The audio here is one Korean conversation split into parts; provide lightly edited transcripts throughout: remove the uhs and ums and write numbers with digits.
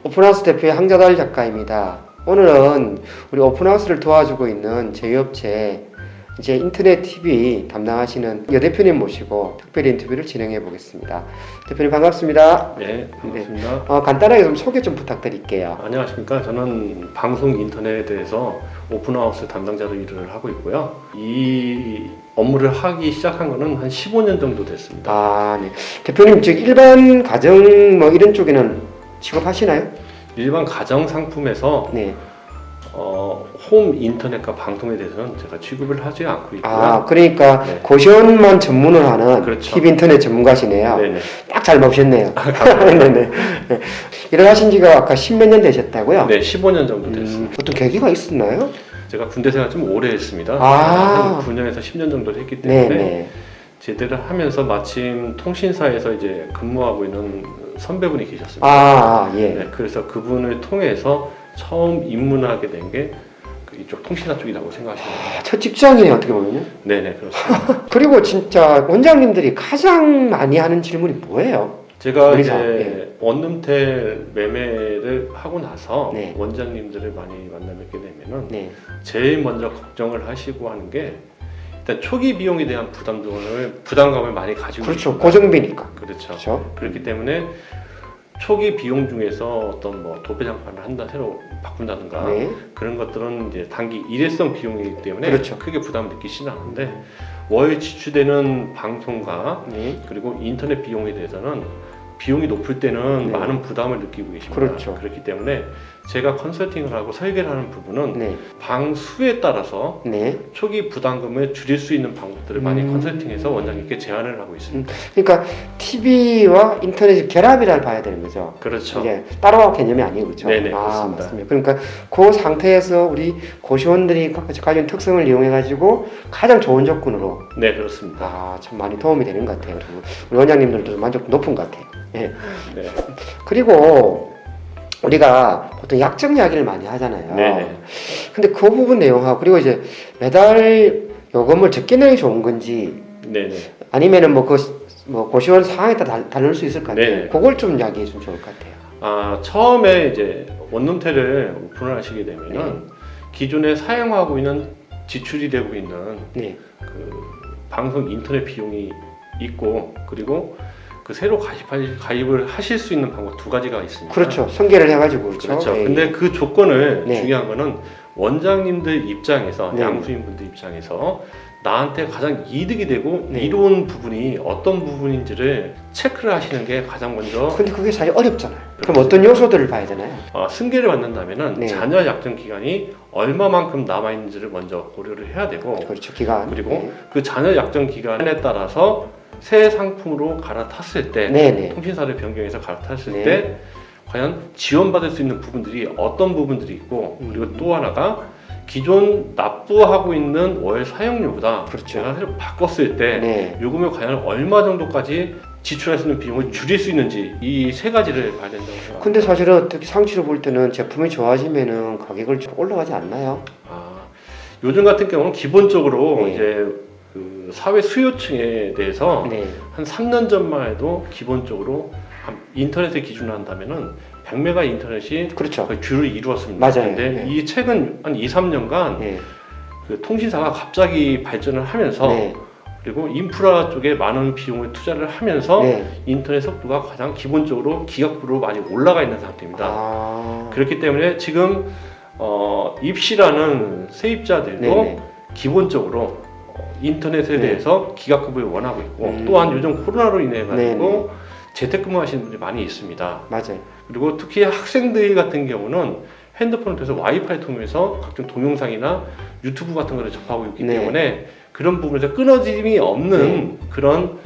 오픈하우스 대표의 황자달 작가입니다. 오늘은 우리 오픈하우스를 도와주고 있는 제휴업체 이제 인터넷 TV 담당하시는 여 대표님 모시고 특별히 인터뷰를 진행해 보겠습니다. 대표님 반갑습니다. 네, 반갑습니다. 네. 간단하게 좀 소개 좀 부탁드릴게요. 안녕하십니까. 저는 방송 인터넷에서 오픈하우스 담당자로 일을 하고 있고요. 이 업무를 하기 시작한 거는 한 15년 정도 됐습니다. 아, 네. 대표님 즉 일반 가정 뭐 이런 쪽에는 취급하시나요? 일반 가정 상품에서 네. 홈 인터넷과 방송에 대해서는 제가 취급을 하지 않고 있고요. 아, 그러니까 네. 고시원만 전문을 하는 그렇죠. TV 인터넷 전문가시네요. 네네. 딱 잘 모셨네요. 네네. 네. 일을 하신 지가 아까 10몇 년 되셨다고요? 네, 15년 정도 됐습니다. 어떤 계기가 있었나요? 제가 군대 생활 좀 오래 했습니다. 아. 한 9년에서 10년 정도 했기 때문에 네네. 제대를 하면서 마침 통신사에서 이제 근무하고 있는 선배분이 계셨습니다. 아, 예. 네, 그래서 그분을 통해서 처음 입문하게 된 게 이쪽 통신사 쪽이라고 생각하시면 됩니다. 첫 직장이네, 어떻게 보면요. 네네, 그렇습니다. 그리고 진짜 원장님들이 가장 많이 하는 질문이 뭐예요? 제가 우리사, 이제 원룸텔 매매를 하고 나서 네. 원장님들을 많이 만나 뵙게 되면은 네. 제일 먼저 걱정을 하시고 하는 게 일단 초기 비용에 대한 부담감을 많이 가지고 그렇죠. 있습니다. 고정비니까. 그렇죠. 그렇죠. 그렇기 때문에 초기 비용 중에서 어떤 뭐 도배 장판을 한다 새로 바꾼다든가 네. 그런 것들은 이제 단기 일회성 비용이기 때문에 그렇죠. 크게 부담을 느끼시는 않는데 월 지출되는 방송과 네. 그리고 인터넷 비용에 대해서는 비용이 높을 때는 네. 많은 부담을 느끼고 계십니다. 그렇죠. 그렇기 때문에 제가 컨설팅을 하고 설계를 하는 부분은 네. 방 수에 따라서 네. 초기 부담금을 줄일 수 있는 방법들을 많이 음. 컨설팅해서 원장님께 제안을 하고 있습니다. 그러니까 TV와 인터넷의 결합이라 봐야 되는 거죠. 그렇죠. 이제 따로 개념이 아니고 그렇죠. 네네, 아, 그렇습니다. 맞습니다. 그러니까 그 상태에서 우리 고시원들이 가진 특성을 이용해 가지고 가장 좋은 조건으로 네, 그렇습니다. 아, 참 많이 도움이 되는 것 같아요. 그리고 우리 원장님들도 만족 높은 것 같아요. 예. 네. 그리고 우리가 보통 약정 이야기를 많이 하잖아요. 네네. 근데 그 부분 내용하고 그리고 이제 매달 요금을 적게 내는 게 좋은 건지 네네. 아니면은 뭐 고시원 상황에 따라 다를 수 있을 것 같아요. 네네. 그걸 좀 이야기해 주면 좋을 것 같아요. 아, 처음에 이제 원룸텔을 오픈을 하시게 되면은 기존에 사용하고 있는 지출이 되고 있는 네. 그 방송 인터넷 비용이 있고 그리고 그 새로 가입을 하실 수 있는 방법 두 가지가 있습니다. 그렇죠. 선계를 해가지고 그렇죠. 그렇죠. 네. 근데 그 조건을 네. 중요한 거는 원장님들 입장에서 네. 양수인분들 입장에서 나한테 가장 이득이 되고 네. 이로운 부분이 어떤 부분인지를 체크를 하시는 게 가장 먼저 근데 그게 사실 어렵잖아요. 그럼 어떤 요소들을 봐야 되나요? 승계를 받는다면은 네. 자녀 약정 기간이 얼마만큼 남아 있는지를 먼저 고려를 해야 되고 그렇죠. 기간. 그리고 네. 그 자녀 약정 기간에 따라서 새 상품으로 갈아탔을 때 네네. 통신사를 변경해서 갈아탔을 네. 때 과연 지원받을 수 있는 부분들이 어떤 부분들이 있고 그리고 또 하나가 기존 납부하고 있는 월 사용료보다 그렇죠. 제가 새로 바꿨을 때 네. 요금을 과연 얼마 정도까지 지출할 수 있는 비용을 줄일 수 있는지 이 세 가지를 봐야 된다고 생각합니다. 근데 사실은 특히 상치로 볼 때는 제품이 좋아지면은 가격을 좀 올라가지 않나요? 요즘 같은 경우는 기본적으로 네. 이제 그 사회 수요층에 대해서 네. 한 3년 전만 해도 기본적으로 인터넷을 기준으로 한다면은 100메가 인터넷이 그렇죠. 거의 주를 이루었습니다. 맞아요. 근데 네. 이 최근 한 2, 3년간 네. 그 통신사가 갑자기 발전을 하면서 네. 그리고 인프라 쪽에 많은 비용을 투자를 하면서 네. 인터넷 속도가 가장 기본적으로 기각부로 많이 올라가 있는 상태입니다. 아. 그렇기 때문에 지금 입시라는 세입자들도 네네. 기본적으로 인터넷에 네. 대해서 기각급을 원하고 있고 또한 요즘 코로나로 인해 가지고 네네. 재택근무 하시는 분들이 많이 있습니다. 맞아요. 그리고 특히 학생들 같은 경우는 핸드폰을 통해서 와이파이 통해서 각종 동영상이나 유튜브 같은 거를 접하고 있기 네. 때문에 그런 부분에서 끊어짐이 없는 네. 그런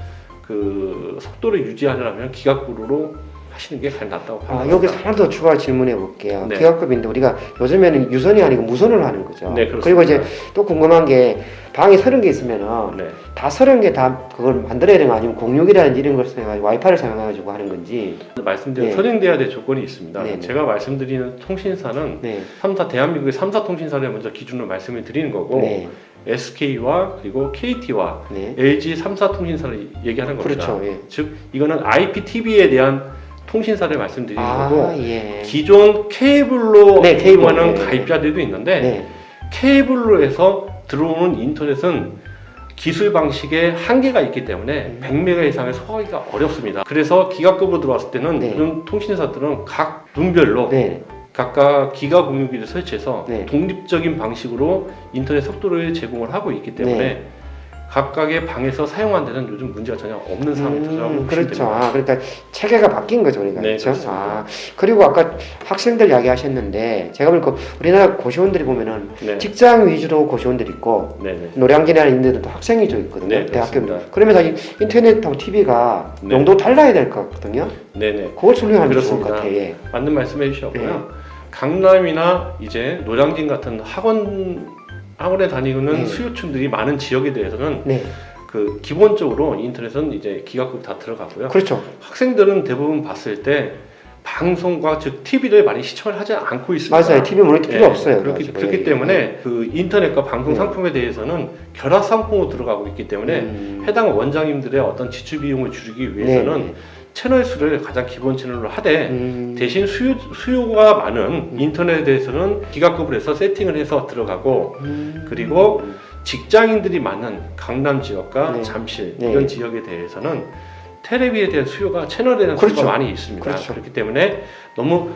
그 속도를 유지하려면 기각부로 하시는 게 가장 낫다고 아, 생각합니다. 여기 하나 더 추가 질문해 볼게요. 네. 기각급인데 우리가 요즘에는 유선이 아니고 무선으로 하는 거죠. 네, 그렇습니다. 그리고 이제 또 궁금한 게 방이 30개 있으면은 네. 다 30개 다 그걸 만들어야 되는 거 아니면 공육이라든지 이런 걸 사용해가지고 와이파이를 사용해가지고 하는 건지. 말씀드린 네. 선행돼야 될 조건이 있습니다. 네, 네. 제가 말씀드리는 통신사는 네. 대한민국의 3사 통신사를 먼저 기준으로 말씀을 드리는 거고 네. SK와 그리고 KT와 네. LG 3사 통신사를 얘기하는 겁니다. 그렇죠. 예. 즉 이거는 IPTV에 대한 통신사를 말씀드리는 거고 예. 기존 케이블로 네, 케이블. 이용하는 네. 가입자들도 있는데 네. 케이블로 해서 들어오는 인터넷은 기술 방식에 한계가 있기 때문에 100메가 이상을 소화하기가 어렵습니다. 그래서 기가급으로 들어왔을 때는 네. 이런 통신사들은 각 룸별로 네. 각각 기가 공유기를 설치해서 네. 독립적인 방식으로 인터넷 속도를 제공을 하고 있기 때문에 네. 각각의 방에서 사용하는 데는 요즘 문제가 전혀 없는 상황이라고 보시면 그렇죠. 됩니다. 아, 그러니까 체계가 바뀐 거죠, 그러니까. 네, 그렇죠? 그렇습니다. 아, 그리고 아까 학생들 이야기하셨는데 제가 보니까 우리나라 고시원들이 보면은 네. 직장 위주로 고시원들 있고 네네. 노량진이나 이런 데도 학생 위주 있거든요. 네, 대학교. 그렇습니다. 그러면 이 인터넷하고 TV가 네. 용도 달라야 될 것 같거든요. 네네. 그걸 설명하면 좋을 것 그렇습니다. 같아요. 예. 맞는 말씀해 주셨고요. 네. 강남이나 이제 노량진 같은 학원에 다니는 네. 수요층들이 많은 지역에 대해서는 네. 그 기본적으로 인터넷은 이제 기가급 다 들어가고요. 그렇죠. 학생들은 대부분 봤을 때 방송과 즉 TV를 많이 시청을 하지 않고 있습니다. 맞아요. TV 모니터 필요 예, 없어요. 그렇기 예. 때문에 그 인터넷과 방송 네. 상품에 대해서는 결합 상품으로 들어가고 있기 때문에 해당 원장님들의 어떤 지출 비용을 줄이기 위해서는 네. 채널 수를 가장 기본 채널로 하되 대신 수요가 많은 인터넷에 대해서는 기가급으로 해서 세팅을 해서 들어가고 그리고 직장인들이 많은 강남 지역과 네. 잠실 네. 이런 지역에 대해서는 텔레비에 대한 수요가 채널에 대한 그렇죠. 수요가 많이 있습니다. 그렇죠. 그렇기 때문에 너무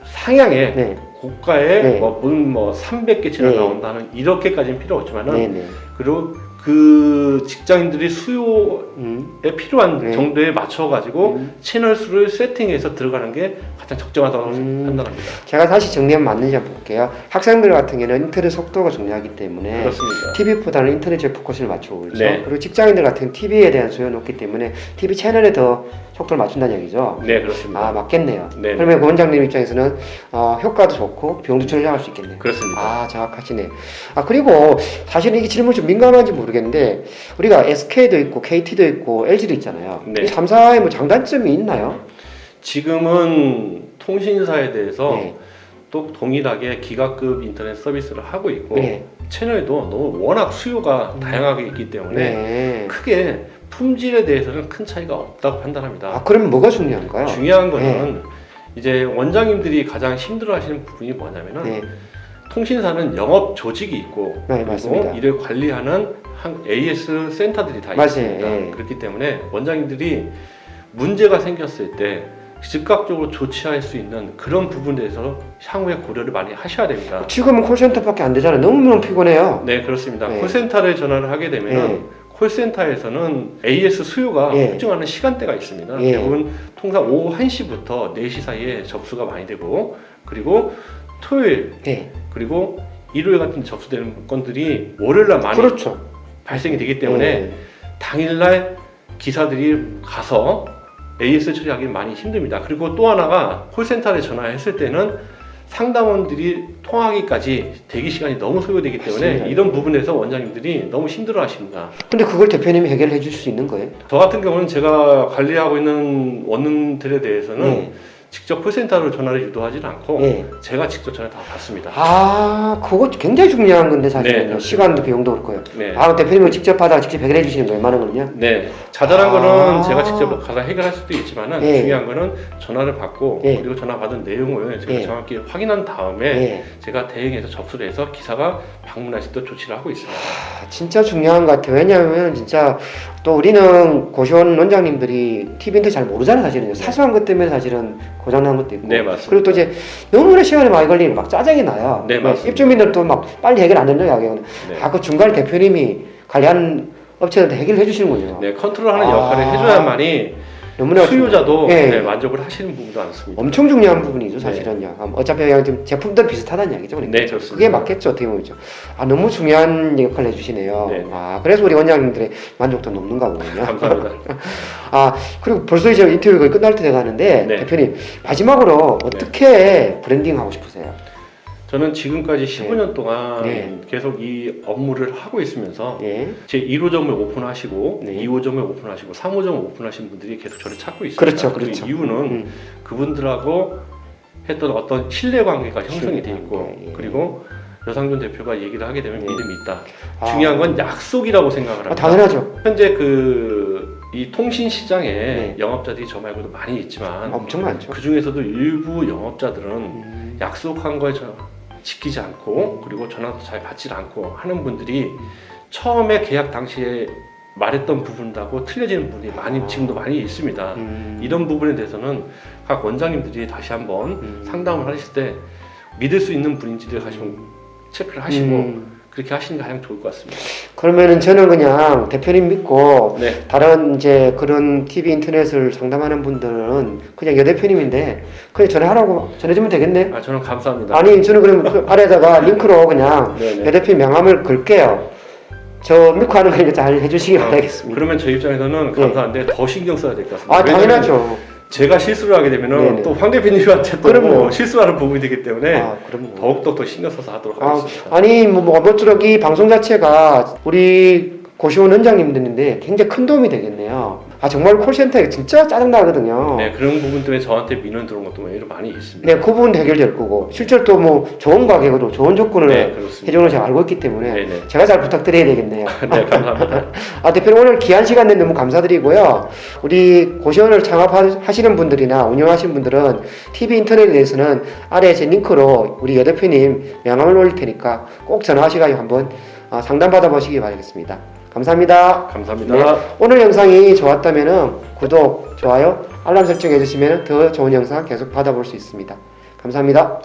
상향의 네. 고가의 네. 뭐 300개 채널 네. 나온다는 이렇게까지는 필요 없지만은 네. 네. 그리고 그 직장인들이 수요에 필요한 네. 정도에 맞춰가지고 채널 수를 세팅해서 들어가는 게 가장 적정하다고 판단합니다. 제가 다시 정리하면 맞는지 한번 볼게요. 학생들 같은 경우는 인터넷 속도가 중요하기 때문에 그렇습니다. TV보다는 인터넷에 포커스를 맞추고 그렇죠. 네. 그리고 직장인들 같은 경우는 TV에 대한 수요가 높기 때문에 TV 채널에 더 속도를 맞춘다는 얘기죠. 네, 그렇습니다. 아, 맞겠네요. 네. 그러면 그 원장님 입장에서는 효과도 좋고 비용도 절약할 수 있겠네요. 그렇습니다. 아, 정확하시네. 아, 그리고 사실은 이게 질문 좀 민감한지 모르겠는데 우리가 SK도 있고 KT도 있고 LG도 있잖아요. 네. 이 3사의 뭐 장단점이 있나요? 지금은 통신사에 대해서 네. 또 동일하게 기가급 인터넷 서비스를 하고 있고 네. 채널도 너무 워낙 수요가 다양하게 있기 때문에 네. 크게 품질에 대해서는 큰 차이가 없다고 판단합니다. 아, 그러면 뭐가 중요한가요? 중요한 거는 이제 원장님들이 가장 힘들어하시는 부분이 뭐냐면은 네. 통신사는 영업 조직이 있고 네, 그리고 맞습니다. 이를 관리하는 한 AS 센터들이 다 맞아요. 있습니다. 예. 그렇기 때문에 원장님들이 문제가 생겼을 때 즉각적으로 조치할 수 있는 그런 부분에 대해서 향후에 고려를 많이 하셔야 됩니다. 지금은 콜센터밖에 안 되잖아요. 너무너무 피곤해요. 네, 그렇습니다. 네. 콜센터에 전화를 하게 되면 네. 콜센터에서는 AS 수요가 예. 폭증하는 시간대가 있습니다. 예. 대부분 통상 오후 1시부터 4시 사이에 접수가 많이 되고 그리고 토요일 네. 그리고 일요일 같은 접수되는 건들이 월요일날 많이 그렇죠. 발생이 되기 때문에 네. 당일날 기사들이 가서 AS 처리하기 많이 힘듭니다. 그리고 또 하나가 콜센터에 전화했을 때는 상담원들이 통화하기까지 대기 시간이 너무 소요되기 때문에 맞습니다. 이런 부분에서 원장님들이 너무 힘들어하십니다. 근데 그걸 대표님이 해결해 줄 수 있는 거예요? 저 같은 경우는 제가 관리하고 있는 원룸들에 대해서는 네. 직접 콜센터로 전화를 유도하지는 않고 네. 제가 직접 전화 다 받습니다. 아, 그거 굉장히 중요한 건데 사실은요. 네, 그렇습니다. 시간도 비용도 그렇고요. 네. 아, 대표님은 직접 받아 직접 해결해 주시는 거예요? 많은 거는요? 네, 자잘한 아. 거는 제가 직접 가서 해결할 수도 있지만은 네. 중요한 거는 전화를 받고 네. 그리고 전화 받은 내용을 제가 네. 정확히 확인한 다음에 네. 제가 대행해서 접수를 해서 기사가 방문할 수 있도록 조치를 하고 있습니다. 아, 진짜 중요한 것 같아요. 왜냐하면 진짜 또 우리는 고시원 원장님들이 TV 인터넷 잘 모르잖아요. 사실은요. 사소한 것 때문에 사실은 고장난 것도 있고. 네, 맞습니다. 그리고 또 이제 너무나 시간이 많이 걸리면 막 짜증이 나요. 네, 맞습니다. 입주민들도 막 빨리 해결 안 된다고 하거든요. 네. 아, 그 중간에 대표님이 관리하는 업체한테 해결해 주시는군요. 네, 컨트롤하는 아. 역할을 해줘야만이 너무나 수요자도 네. 네, 만족을 하시는 부분도 많습니다. 엄청 중요한 부분이죠, 사실은요. 어차피 그냥 좀 제품들 비슷하다는 얘기죠. 그러니까. 네, 좋습니다. 그게 맞겠죠, 어떻게 보면. 아, 너무 중요한 역할을 해주시네요. 네. 아, 그래서 우리 원장님들의 만족도 높는가 보군요. 감사합니다. 아, 그리고 벌써 이제 인터뷰가 거의 끝날 때 돼가는데, 네. 대표님, 마지막으로 어떻게 브랜딩 하고 싶으세요? 저는 지금까지 15년 동안 네. 계속 이 업무를 하고 있으면서 예. 제 1호점을 오픈하시고 네. 2호점을 오픈하시고 3호점을 오픈하신 분들이 계속 저를 찾고 있습니다. 그렇죠, 그 그렇죠. 이유는 그분들하고 했던 어떤 신뢰관계가 형성이 돼 있고 신뢰관계, 예. 그리고 여상준 대표가 얘기를 하게 되면 네. 믿음이 있다. 아. 중요한 건 약속이라고 생각을 합니다. 당연하죠. 현재 이 통신 시장에 네. 영업자들이 저 말고도 많이 있지만 엄청 많죠. 그 중에서도 일부 영업자들은 약속한 걸 지키지 않고 그리고 전화도 잘 받지 않고 하는 분들이 처음에 계약 당시에 말했던 부분하고 틀려지는 부분이 지금도 많이 있습니다. 이런 부분에 대해서는 각 원장님들이 다시 한번 상담을 하실 때 믿을 수 있는 분인지를 다시 체크를 하시고 그렇게 하시는 게 가장 좋을 것 같습니다. 그러면은 저는 그냥 대표님 믿고 네. 다른 이제 그런 TV 인터넷을 상담하는 분들은 그냥 여 대표님인데 그냥 전해주면 되겠네. 아, 저는 감사합니다. 아니 저는 그러면 그 아래다가 링크로 그냥 네네. 여 대표님 명함을 걸게요. 저 믿고 하는 거 이거 잘 해주시기 바라겠습니다. 그러면 저희 입장에서는 감사한데 더 신경 써야 될 것 같습니다. 아 당연하죠. 제가 실수를 하게 되면은 네네. 또 황 대표님한테 또 그럼요. 실수하는 부분이 되기 때문에 그럼요. 더욱더 또 신경 써서 하도록 하겠습니다. 아니 모쪼록 이 방송 자체가 우리 고시원 원장님들인데 굉장히 큰 도움이 되겠네요. 정말 콜센터에 진짜 짜증나거든요. 네, 그런 부분 때문에 저한테 민원 들어온 것도 오히려 많이 있습니다. 네, 그 부분 해결될 거고 실제로 또 뭐 좋은 가격으로 좋은 조건을 네, 그렇습니다. 해주는 걸 제가 알고 있기 때문에 네네. 제가 잘 부탁드려야 되겠네요. 네, 감사합니다. 대표님 오늘 귀한 시간 내 너무 감사드리고요. 우리 고시원을 창업하시는 분들이나 운영하시는 분들은 TV 인터넷에 대해서는 아래 제 링크로 우리 여 대표님 명함을 올릴 테니까 꼭 전화하셔가지고 한번 상담 받아보시기 바라겠습니다. 감사합니다. 감사합니다. 네, 오늘 영상이 좋았다면 구독, 좋아요, 알람 설정 해주시면 더 좋은 영상 계속 받아볼 수 있습니다. 감사합니다.